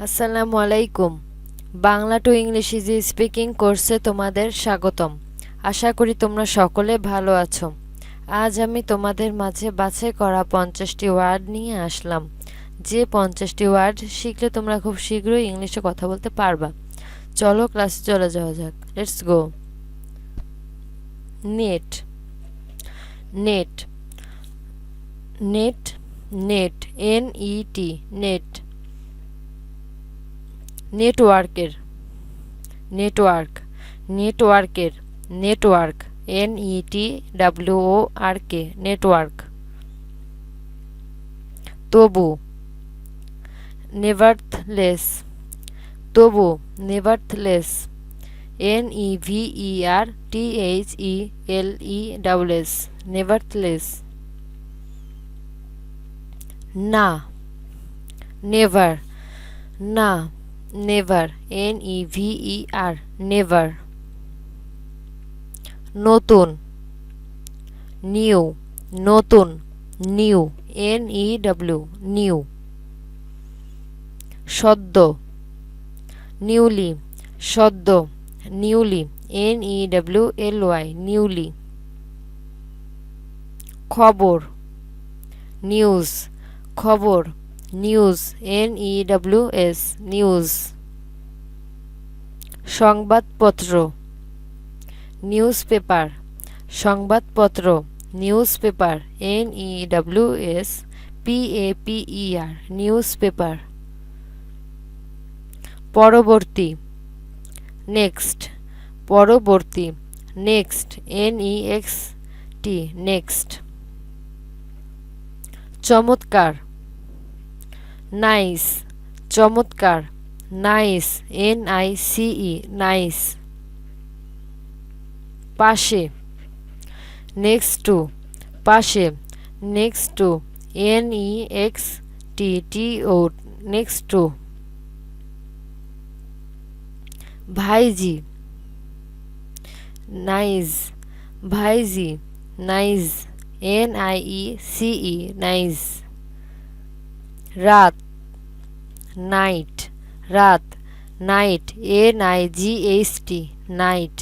আসসালামু আলাইকুম। Bangla to English easy speaking কোর্সে তোমাদের স্বাগতম। আশা করি তোমরা সকলে ভালো আছো। আজ আমি তোমাদের মাঝে বাছাই করা 50টি ওয়ার্ড নিয়ে আসলাম। যে 50টি ওয়ার্ড শিখলে তোমরা খুব শীঘ্রই ইংলিশে কথা বলতে পারবা। চলো ক্লাসে চলে যাওয়া যাক। Let's go. Net, net, net, net, NET, net. নেটওয়ার্কের, নেটওয়ার্ক, নেটওয়ার্কের, নেটওয়ার্ক, NETWORK, নেটওয়ার্ক। তবু, নেভারথলেস, তবু, নেভারথলেস, NEVERTHLESS, নেভারথলেস। না, নেভার, না, নেভার, NEVER, নেভার। নতুন, নিউ, নতুন, নিউ, NEW, নিউ। সদ্য, নিউলি, সদ্য, নিউলি, NEWLY, নিউলি। খবর, নিউজ, খবর, নিউজ, NEWS, নিউজ। সংবাদপত্র, নিউজপেপার, সংবাদপত্র, নিউজপেপার, NEWSPAPER, নিউজপেপার। পরবর্তী, নেক্সট, পরবর্তী, নেক্সট, NEXT, নেক্সট। চমৎকার, নাইস, চমৎকার, নাইস, NICE, নাইস। পাশে, নেক্সট টু, পাশে, next to, NEXTTO, next to. ভাইজি, নাইস, ভাইজি, নাইস, NIECE, নাইস। রাত, নাইট, রাত, নাইট, NIGHT, নাইট।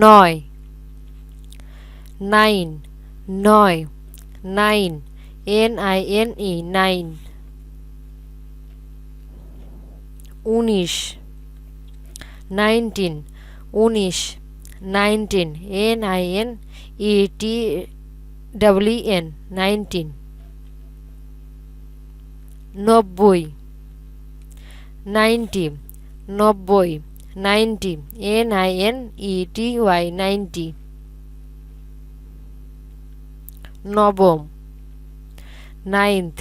নয়, নাইন, নয়, nine, NINE, nine. 19, 19, 19, 19, NINETWEN, 19। 90, 90, 90, 90, NINETY, 90। নবম, নাইন্থ,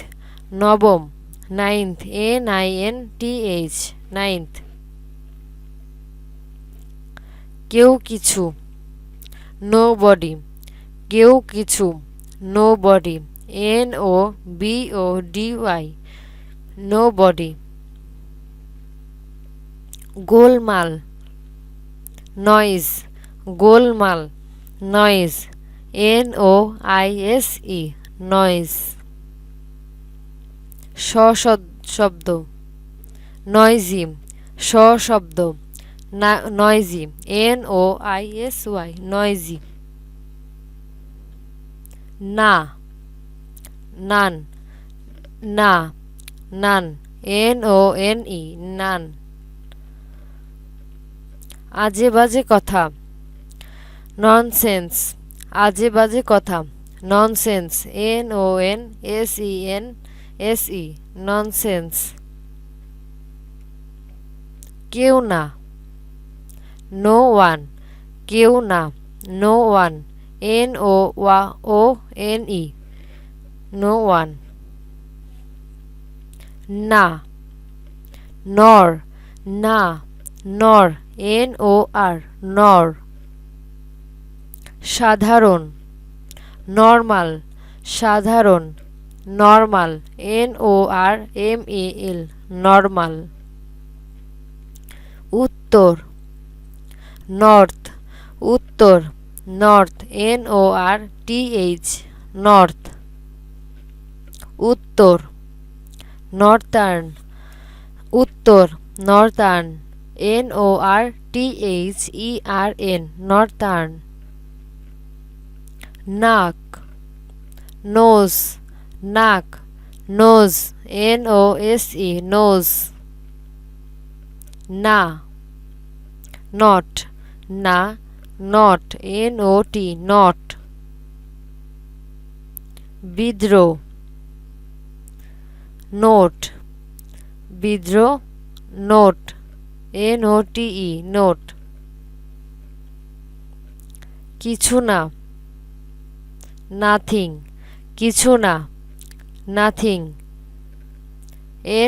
নবম, নাইন্থ, NINTH, নাইন্থ। কেউ কিছু, নোবডি, কেউ কিছু, নোবডি, NOBODY, নোবডি। গোলমাল, নয়েজ, গোলমাল, নয়েজ, NOISE, নয়েজ। সশব্দ, নয়জি, সশব্দ, নয়জি, NOISY, নয়জি। না, নান, না, নান, NONE, নান। আজে বাজে কথা, ননসেন্স, আজে বাজে কথা, ননসেন্স, NONSENSE, ননসেন্স। কেউ না, নো ওয়ান, কেউ না, no one, NOONE, no one. না, নর, না, নর, NOR, নর। সাধারণ, নরমাল, সাধারণ, নরমাল, NORMAL, নরমাল। উত্তর, নর্থ, উত্তর, নর্থ, NORTH, নর্থ। উত্তর, নর্থার্ন, উত্তর নর্থার্ন NORTHERN নর্থার্ন নাক নোজ নাক নোজ NOSE নোজ না নট না নট NOT নট বিদ্রোহ নোট বিদ্রোহ নোট NOTE নোট কিছু না নাথিং কিছু না নাথিং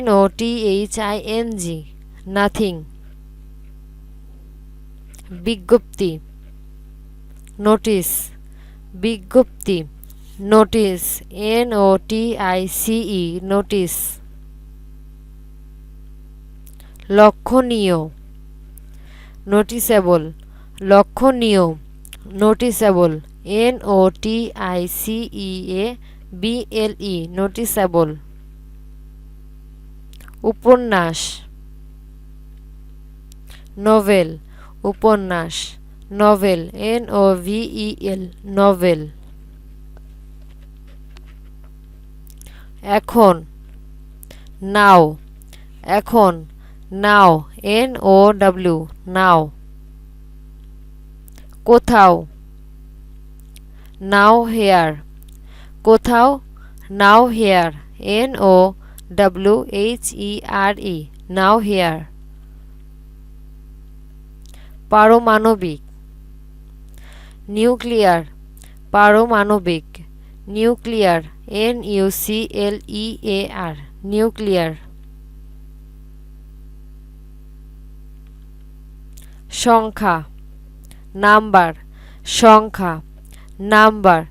NOTHING নাথিং বিজ্ঞপ্তি নোটিশ বিজ্ঞপ্তি নোটিশ NOTICE নোটিশ লক্ষণীয় নোটিসেবল লক্ষণীয় নোটিসেবল NOTICEABLE নোটিসেবল উপন্যাস নোভেল উপন্যাস নোভেল NOVEL নোভেল এখন নাও এখন নাও NOW নাও কোথাও নাও হেয়ার কোথাও nowhere NOWHERE nowhere পারমাণবিক নিউক্লিয়ার পারমাণবিক নিউক্লিয়ার NUCLEAR নিউক্লিয়ার সংখ্যা নাম্বার সংখ্যা নাম্বার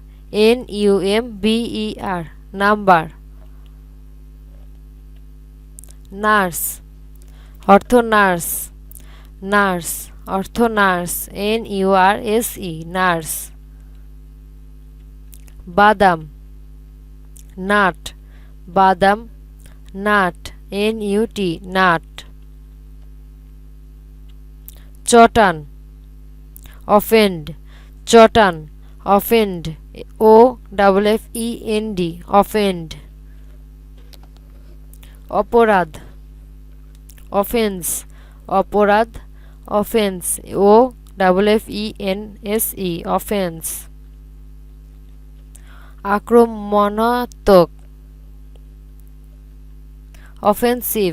NUMBER নাম্বার নার্স অর্থ নার্স নার্স অর্থ নার্স NURSE নার্স বাদাম নাট বাদাম নাট NUT নাট চটান অফেন্ড চটান অফেন্ড OFFEND অফেন্ড অপরাধ অফেন্স অপরাধ অফেন্স OFFENSE অফেন্স আক্রমণাত্মক অফেন্সিভ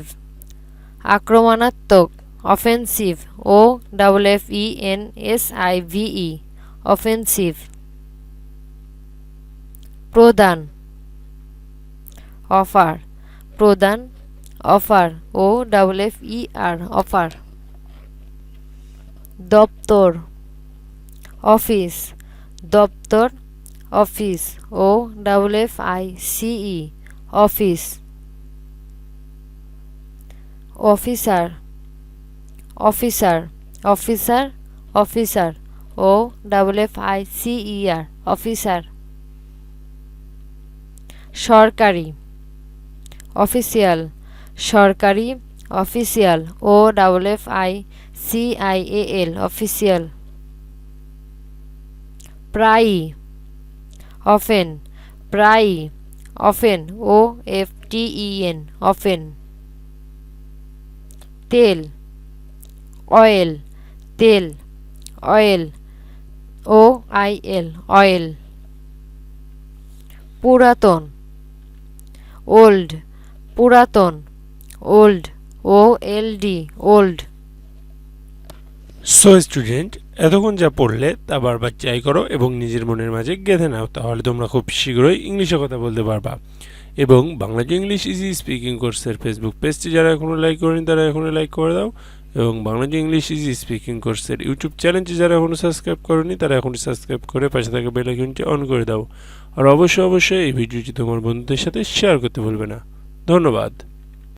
আক্রমণাত্মক অফেন্সিভ OFFENSIVE অফেন্সিভ প্রদান অফার প্রদান অফার OFFER অফার দপ্তর অফিস দপ্তর office OFFICE office officer officer officer officer OFFICER officer সরকারি অফিসিয়াল সরকারি অফিসিয়াল OFFICIAL অফিসিয়াল প্রায়ই অফেন প্রায়ই অফেন OFTEN অফেন তেল অয়েল তেল অয়েল OIL অয়েল পুরাতন ওল্ড পুরাতন old OLD old so student এতক্ষণ যা পড়লে তা বারবার ট্রাই করো এবং নিজের মনের মাঝে গেঁথে নাও, তাহলে তোমরা খুব শীঘ্রই ইংলিশে কথা বলতে পারবা। এবং Bangla to English easy speaking কোর্সের ফেসবুক পেজটি যারা এখনও লাইক করেনি তারা এখনও লাইক করে দাও, এবং Bangla to English easy speaking কোর্সের ইউটিউব চ্যানেলটি যারা এখনও সাবস্ক্রাইব করেনি তারা এখনই সাবস্ক্রাইব করে পাশে থাকা বেল আইকনটি অন করে দাও। আর অবশ্যই এই ভিডিওটি তোমার বন্ধুদের সাথে শেয়ার করতে ভুলবে না। ধন্যবাদ।